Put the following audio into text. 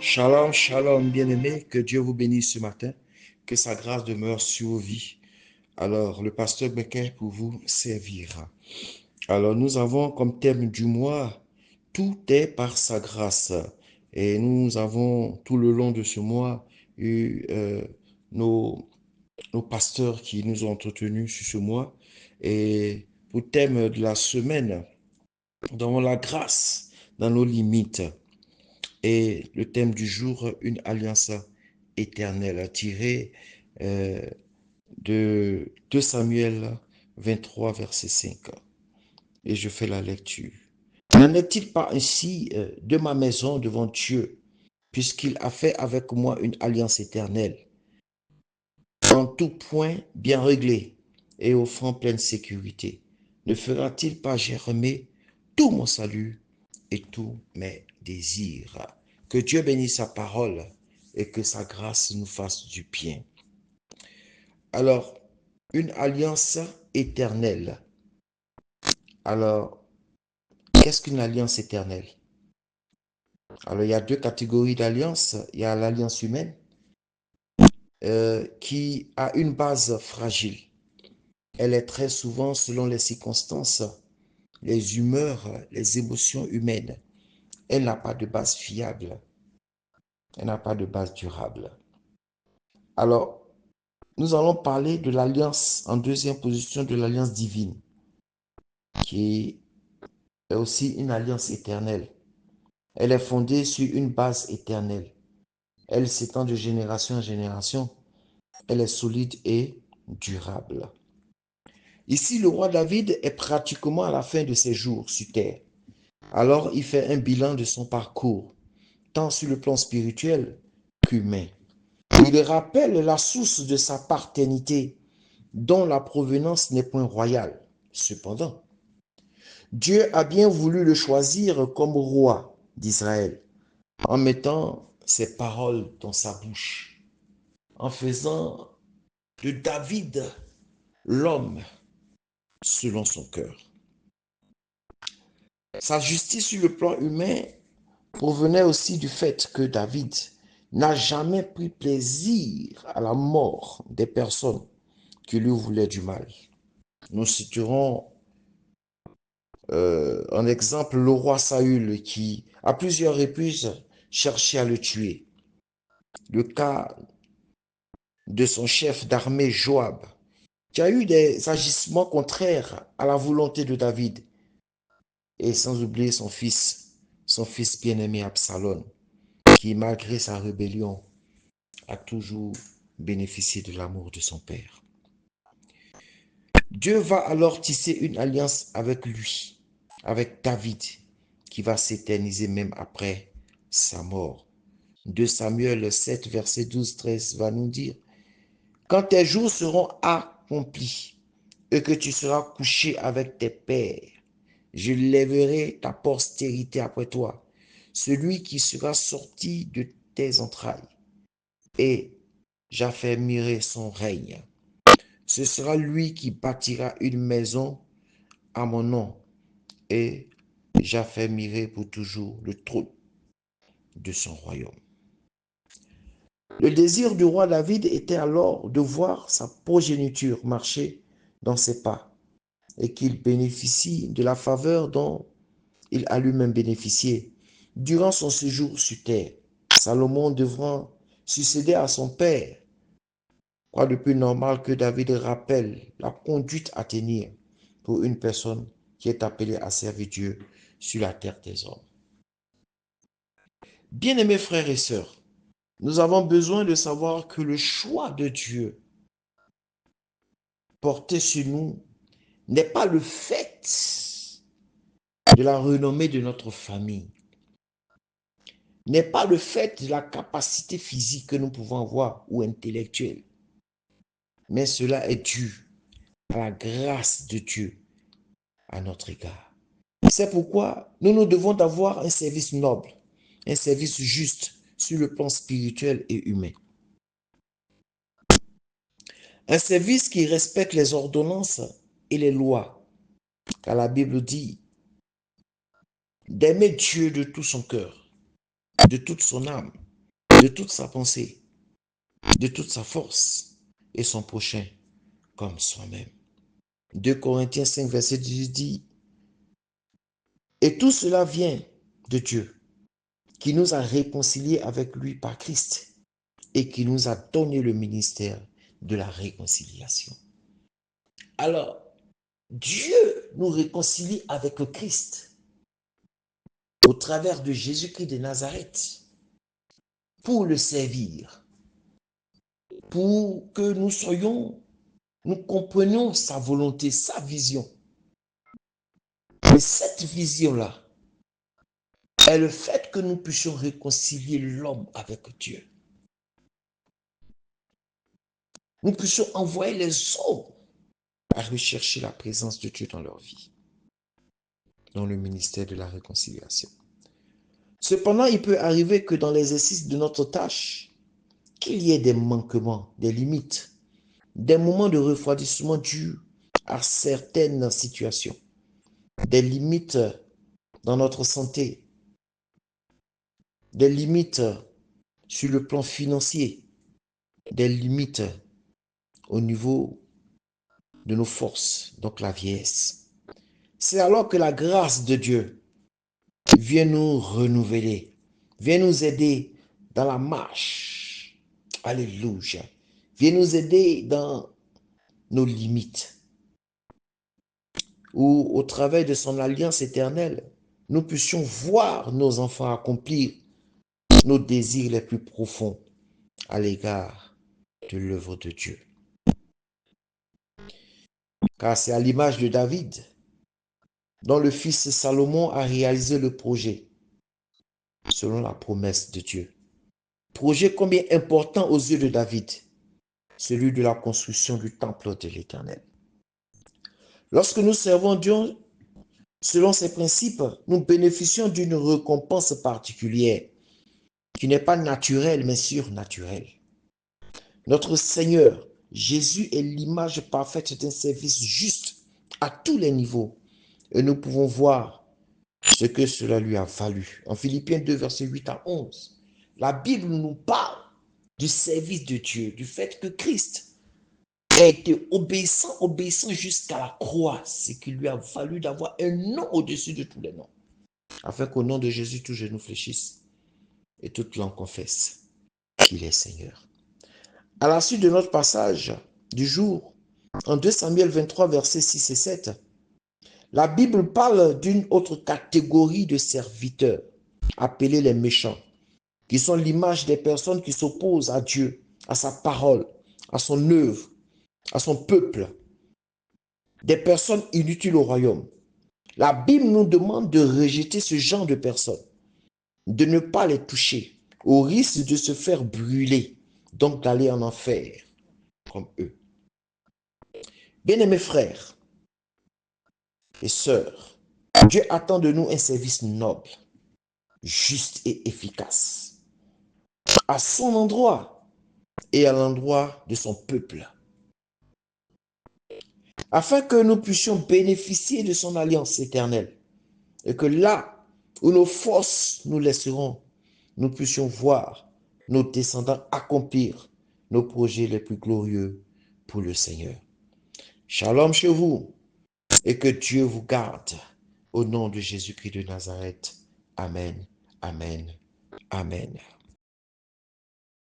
Shalom, shalom, bien-aimés, que Dieu vous bénisse ce matin, que sa grâce demeure sur vos vies. Alors, le pasteur Becker pour vous servira. Alors, nous avons comme thème du mois, tout est par sa grâce. Et nous avons tout le long de ce mois eu nos, nos pasteurs qui nous ont entretenus sur ce mois. Et pour thème de la semaine, nous avons la grâce dans nos limites. Et le thème du jour, une alliance éternelle, tiré euh, de 2 Samuel 23, verset 5. Et je fais la lecture. N'en est-il pas ainsi de ma maison devant Dieu, puisqu'il a fait avec moi une alliance éternelle, en tout point bien réglée et offrant pleine sécurité? Ne fera-t-il pas germer tout mon salut et tous mes désirs? Que Dieu bénisse sa parole et que sa grâce nous fasse du bien. Alors, une alliance éternelle. Alors, qu'est-ce qu'une alliance éternelle? Alors, il y a deux catégories d'alliances. Il y a l'alliance humaine qui a une base fragile. Elle est très souvent selon les circonstances, les humeurs, les émotions humaines. Elle n'a pas de base fiable. Elle n'a pas de base durable. Alors, nous allons parler de l'alliance en deuxième position, de l'alliance divine, qui est aussi une alliance éternelle. Elle est fondée sur une base éternelle. Elle s'étend de génération en génération. Elle est solide et durable. Ici, le roi David est pratiquement à la fin de ses jours sur terre. Alors, il fait un bilan de son parcours, tant sur le plan spirituel qu'humain. Il rappelle la source de sa paternité, dont la provenance n'est point royale. Cependant, Dieu a bien voulu le choisir comme roi d'Israël, en mettant ses paroles dans sa bouche, en faisant de David l'homme selon son cœur. Sa justice sur le plan humain provenait aussi du fait que David n'a jamais pris plaisir à la mort des personnes qui lui voulaient du mal. Nous citerons en exemple le roi Saül qui, à plusieurs reprises, cherchait à le tuer. Le cas de son chef d'armée Joab, qui a eu des agissements contraires à la volonté de David, et sans oublier son fils bien-aimé Absalom, qui, malgré sa rébellion, a toujours bénéficié de l'amour de son père. Dieu va alors tisser une alliance avec lui, avec David, qui va s'éterniser même après sa mort. 2 Samuel 7, verset 12-13 va nous dire, quand tes jours seront accomplis et que tu seras couché avec tes pères, je lèverai ta postérité après toi, celui qui sera sorti de tes entrailles, et j'affermirai son règne. Ce sera lui qui bâtira une maison à mon nom, et j'affermirai pour toujours le trône de son royaume. Le désir du roi David était alors de voir sa progéniture marcher dans ses pas et qu'il bénéficie de la faveur dont il a lui-même bénéficié durant son séjour sur terre. Salomon devra succéder à son père. Quoi de plus normal que David rappelle la conduite à tenir pour une personne qui est appelée à servir Dieu sur la terre des hommes. Bien-aimés frères et sœurs, nous avons besoin de savoir que le choix de Dieu porté sur nous n'est pas le fait de la renommée de notre famille, n'est pas le fait de la capacité physique que nous pouvons avoir ou intellectuelle, mais cela est dû à la grâce de Dieu à notre égard. C'est pourquoi nous devons avoir un service noble, un service juste sur le plan spirituel et humain. Un service qui respecte les ordonnances et les lois. Car la Bible dit d'aimer Dieu de tout son cœur, de toute son âme de toute sa pensée, de toute sa force, et son prochain comme soi-même. 2 Corinthiens 5, verset 18 dit, et tout cela vient de Dieu, qui nous a réconciliés avec lui par Christ et qui nous a donné le ministère de la réconciliation. Alors, Dieu nous réconcilie avec le Christ au travers de Jésus-Christ de Nazareth pour le servir, pour que nous comprenions sa volonté, sa vision. Et cette vision-là est le fait que nous puissions réconcilier l'homme avec Dieu. Nous puissions envoyer les hommes à rechercher la présence de Dieu dans leur vie, dans le ministère de la réconciliation. Cependant, il peut arriver que dans l'exercice de notre tâche, qu'il y ait des manquements, des limites, des moments de refroidissement dus à certaines situations, des limites dans notre santé, des limites sur le plan financier, des limites au niveau de nos forces, donc la vieillesse. C'est alors que la grâce de Dieu vient nous renouveler, vient nous aider dans la marche. Alléluia. Vient nous aider dans nos limites. Où au travers de son alliance éternelle, nous puissions voir nos enfants accomplir nos désirs les plus profonds à l'égard de l'œuvre de Dieu. Car c'est à l'image de David, dont le fils Salomon a réalisé le projet, selon la promesse de Dieu. Projet combien important aux yeux de David, celui de la construction du temple de l'Éternel. Lorsque nous servons Dieu selon ses principes, nous bénéficions d'une récompense particulière, qui n'est pas naturelle, mais surnaturelle. Notre Seigneur, Jésus, est l'image parfaite d'un service juste à tous les niveaux. Et nous pouvons voir ce que cela lui a valu. En Philippiens 2, versets 8 à 11, la Bible nous parle du service de Dieu, du fait que Christ a été obéissant jusqu'à la croix, ce qui lui a valu d'avoir un nom au-dessus de tous les noms, afin qu'au nom de Jésus, tous genou fléchissent et toute langue confesse qu'il est Seigneur. À la suite de notre passage du jour, en 2 Samuel 23, versets 6 et 7, la Bible parle d'une autre catégorie de serviteurs, appelés les méchants, qui sont l'image des personnes qui s'opposent à Dieu, à sa parole, à son œuvre, à son peuple, des personnes inutiles au royaume. La Bible nous demande de rejeter ce genre de personnes, de ne pas les toucher, au risque de se faire brûler, donc d'aller en enfer, comme eux. Bien-aimés frères et sœurs, Dieu attend de nous un service noble, juste et efficace, à son endroit et à l'endroit de son peuple, afin que nous puissions bénéficier de son alliance éternelle et que là où nos forces nous laisseront, nous puissions voir nos descendants accomplir nos projets les plus glorieux pour le Seigneur. Shalom chez vous et que Dieu vous garde au nom de Jésus-Christ de Nazareth. Amen, amen, amen.